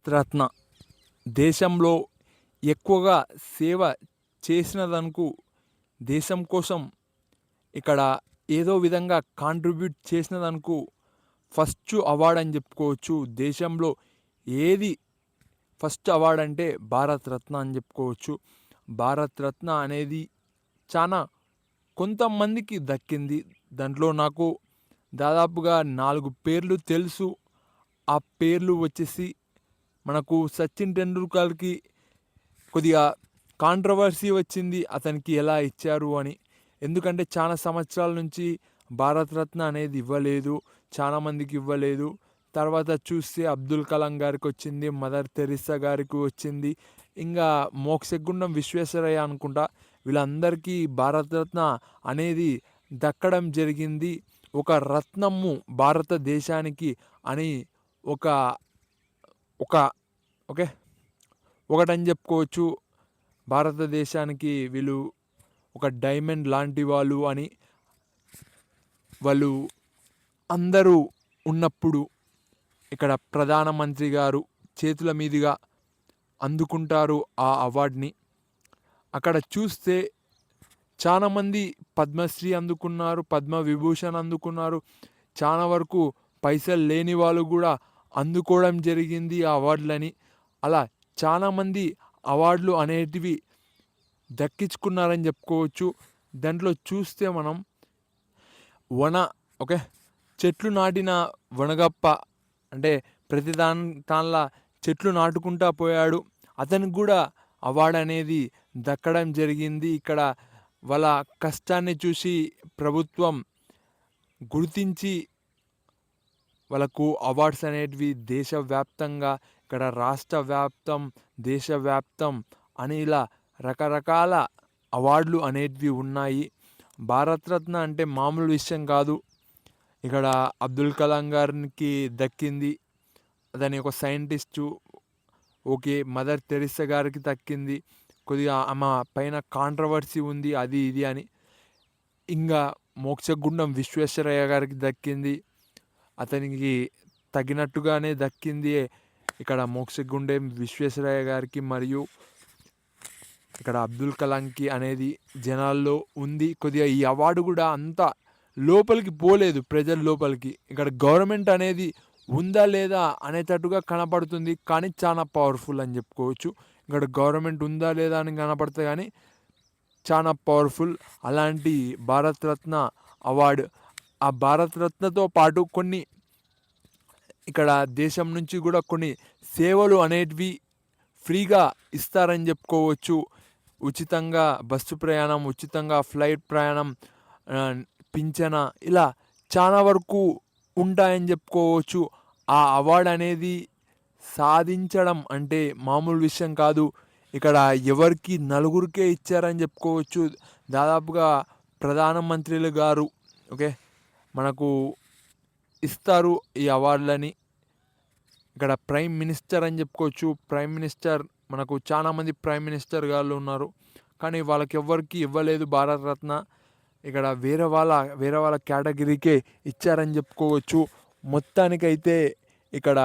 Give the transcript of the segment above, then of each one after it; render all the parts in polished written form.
భారతరత్న దేశంలో ఎక్కువగా సేవ చేసినదనుకు దేశం కోసం ఇక్కడ ఏదో విధంగా కాంట్రిబ్యూట్ చేసినదనుకు ఫస్ట్ అవార్డ్ అని చెప్పుకోవచ్చు. దేశంలో ఏది ఫస్ట్ అవార్డ్ అంటే భారతరత్న అని చెప్పుకోవచ్చు. భారతరత్న అనేది చాలా కొంతమందికి దక్కింది. దాంట్లో నాకు దాదాపుగా 4 పేర్లు తెలుసు. ఆ పేర్లు వచ్చేసి మనకు సచిన్ టెండూల్కర్‌కి కొద్దిగా కాంట్రవర్సీ వచ్చింది అతనికి ఎలా ఇచ్చారు అని. ఎందుకంటే చాలా సంవత్సరాల నుంచి భారతరత్న అనేది ఇవ్వలేదు. చాలామందికి ఇవ్వలేదు. తర్వాత చూస్తే అబ్దుల్ కలాం గారికి వచ్చింది. మదర్ తెరిసా గారికి వచ్చింది. ఇంకా మోక్షగుండం విశ్వేశ్వరయ్య అనుకుంటా. వీళ్ళందరికీ భారతరత్న అనేది దక్కడం జరిగింది. ఒక రత్నము భారతదేశానికి అని ఒక ఒక ఓకే ఒకటని చెప్పుకోవచ్చు. భారతదేశానికి వీళ్ళు ఒక డైమండ్ లాంటి వాళ్ళు అని వాళ్ళు అందరూ ఉన్నప్పుడు ఇక్కడ ప్రధానమంత్రి గారు చేతుల మీదుగా అందుకుంటారు ఆ అవార్డ్ని. అక్కడ చూస్తే చాలామంది పద్మశ్రీ అందుకున్నారు, పద్మవిభూషణ్ అందుకున్నారు. చాలా వరకు పైసలు లేని వాళ్ళు కూడా అందుకోవడం జరిగింది ఆ అవార్డులని. అలా చాలామంది అవార్డులు అనేటివి దక్కించుకున్నారని చెప్పుకోవచ్చు. దాంట్లో చూస్తే మనం వన ఓకే చెట్లు నాటిన వనగప్ప అంటే ప్రతి దానిలా చెట్లు నాటుకుంటా పోయాడు. అతనికి కూడా అవార్డు అనేది దక్కడం జరిగింది. ఇక్కడ వాళ్ళ కష్టాన్ని చూసి ప్రభుత్వం గుర్తించి వాళ్ళకు అవార్డ్స్ అనేటివి దేశవ్యాప్తంగా ఇక్కడ రాష్ట్ర వ్యాప్తం, దేశవ్యాప్తం అని ఇలా రకరకాల అవార్డులు అనేటివి ఉన్నాయి. భారతరత్న అంటే మామూలు విషయం కాదు. ఇక్కడ అబ్దుల్ కలాం గారికి దక్కింది. అతని ఒక సైంటిస్టు. ఓకే, మదర్ తెరిసా గారికి దక్కింది. కొద్దిగా ఆమె పైన కాంట్రవర్సీ ఉంది అది ఇది అని. ఇంకా మోక్షగుండం విశ్వేశ్వరయ్య గారికి దక్కింది. అతనికి తగినట్టుగానే దక్కింది ఇక్కడ మోక్షగుండం విశ్వేశ్వరయ్య గారికి మరియు ఇక్కడ అబ్దుల్ కలాంకి అనేది జనాల్లో ఉంది. కొద్దిగా ఈ అవార్డు కూడా అంత లోపలికి పోలేదు, ప్రజల లోపలికి. ఇక్కడ గవర్నమెంట్ అనేది ఉందా లేదా అనేటట్టుగా కనపడుతుంది, కానీ చాలా పవర్ఫుల్ అని చెప్పుకోవచ్చు. ఇక్కడ గవర్నమెంట్ ఉందా లేదా అని కనపడుతుంది కానీ చాలా పవర్ఫుల్. అలాంటి భారతరత్న అవార్డు, ఆ భారతరత్నతో పాటు కొన్ని ఇక్కడ దేశం నుంచి కూడా కొన్ని సేవలు అనేటివి ఫ్రీగా ఇస్తారని చెప్పుకోవచ్చు. ఉచితంగా బస్సు ప్రయాణం, ఉచితంగా ఫ్లైట్ ప్రయాణం, పింఛన ఇలా చాలా వరకు ఉంటాయని చెప్పుకోవచ్చు. ఆ అవార్డు అనేది సాధించడం అంటే మామూలు విషయం కాదు. ఇక్కడ ఎవరికి నలుగురికే ఇచ్చారని చెప్పుకోవచ్చు. దాదాపుగా ప్రధానమంత్రులు గారు ఓకే మనకు ఇస్తారు ఈ అవార్డులని. ఇక్కడ ప్రైమ్ మినిస్టర్ అని చెప్పుకోవచ్చు. ప్రైమ్ మినిస్టర్ మనకు చాలామంది ప్రైమ్ మినిస్టర్ గారు ఉన్నారు, కానీ వాళ్ళకి ఎవ్వరికి ఇవ్వలేదు భారతరత్న. ఇక్కడ వేరే వాళ్ళ కేటగిరీకే ఇచ్చారని చెప్పుకోవచ్చు. మొత్తానికైతే ఇక్కడ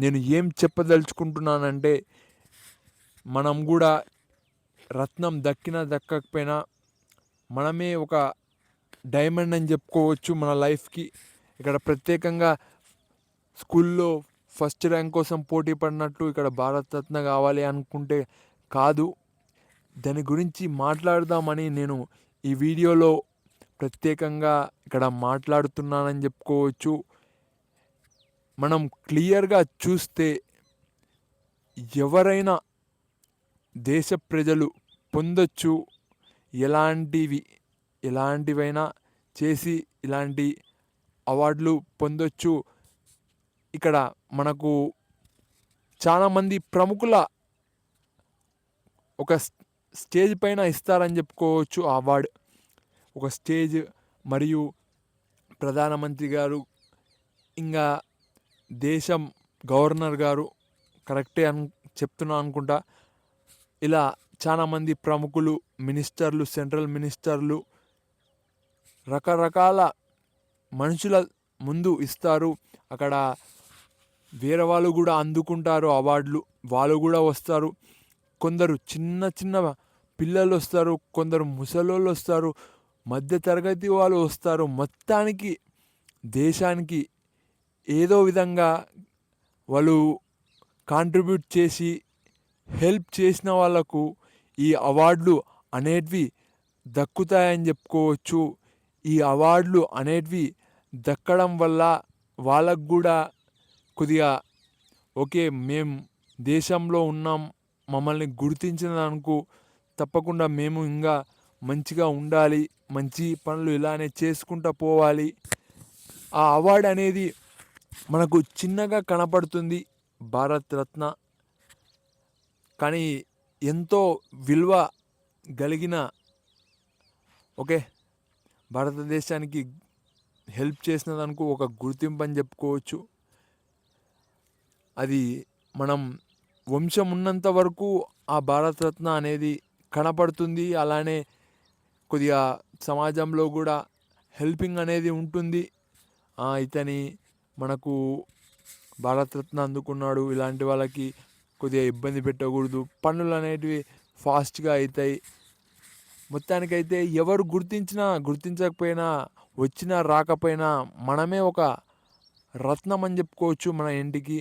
నేను ఏం చెప్పదలుచుకుంటున్నానంటే, మనం కూడా రత్నం దక్కినా దక్కకపోయినా మనమే ఒక డైమండ్ అని చెప్పుకోవచ్చు మన లైఫ్కి. ఇక్కడ ప్రత్యేకంగా స్కూల్లో ఫస్ట్ ర్యాంక్ కోసం పోటీ పడినట్టు ఇక్కడ భారతరత్న కావాలి అనుకుంటే కాదు. దాని గురించి మాట్లాడదామని నేను ఈ వీడియోలో ప్రత్యేకంగా ఇక్కడ మాట్లాడుతున్నానని చెప్పుకోవచ్చు. మనం క్లియర్గా చూస్తే ఎవరైనా దేశ ప్రజలు పొందొచ్చు. ఎలాంటివైనా చేసి ఇలాంటి అవార్డులు పొందొచ్చు. ఇక్కడ మనకు చాలామంది ప్రముఖుల ఒక స్టేజ్ పైన ఇస్తారని చెప్పుకోవచ్చు ఆ అవార్డు. ఒక స్టేజ్ మరియు ప్రధానమంత్రి గారు, ఇంకా దేశం గవర్నర్ గారు, కరెక్టే చెప్తున్నా అనుకుంటా. ఇలా చాలామంది ప్రముఖులు, మినిస్టర్లు, సెంట్రల్ మినిస్టర్లు, రకరకాల మనుషుల ముందు ఇస్తారు. అక్కడ వేరే వాళ్ళు కూడా అందుకుంటారు అవార్డులు, వాళ్ళు కూడా వస్తారు. కొందరు చిన్న చిన్న పిల్లలు వస్తారు, కొందరు ముసలోళ్ళు వస్తారు, మధ్య తరగతి వాళ్ళు వస్తారు. మొత్తానికి దేశానికి ఏదో విధంగా వాళ్ళు కాంట్రిబ్యూట్ చేసి హెల్ప్ చేసిన వాళ్ళకు ఈ అవార్డులు అనేటివి దక్కుతాయని చెప్పుకోవచ్చు. ఈ అవార్డులు అనేటివి దక్కడం వల్ల వాళ్ళకు కూడా కొద్దిగా ఓకే, మేము దేశంలో ఉన్నాం, మమ్మల్ని గుర్తించినందుకు తప్పకుండా మేము ఇంకా మంచిగా ఉండాలి, మంచి పనులు ఇలానే చేసుకుంటూ పోవాలి. ఆ అవార్డు అనేది మనకు చిన్నగా కనపడుతుంది భారతరత్న, కానీ ఎంతో విలువ కలిగిన ఓకే భారతదేశానికి హెల్ప్ చేసినందుకు ఒక గుర్తింపు అని చెప్పుకోవచ్చు. అది మనం వంశం ఉన్నంత వరకు ఆ భారతరత్న అనేది కనపడుతుంది. అలానే కొద్దిగా సమాజంలో కూడా హెల్పింగ్ అనేది ఉంటుంది. ఇతని మనకు భారతరత్న అందుకున్నాడు, ఇలాంటి వాళ్ళకి కొద్దిగా ఇబ్బంది పెట్టకూడదు, పనులు అనేటివి ఫాస్ట్గా అవుతాయి. మొత్తానికైతే ఎవరు గుర్తించినా గుర్తించకపోయినా, వచ్చినా రాకపోయినా మనమే ఒక రత్నం అని చెప్పుకోవచ్చు మన ఇంటికి.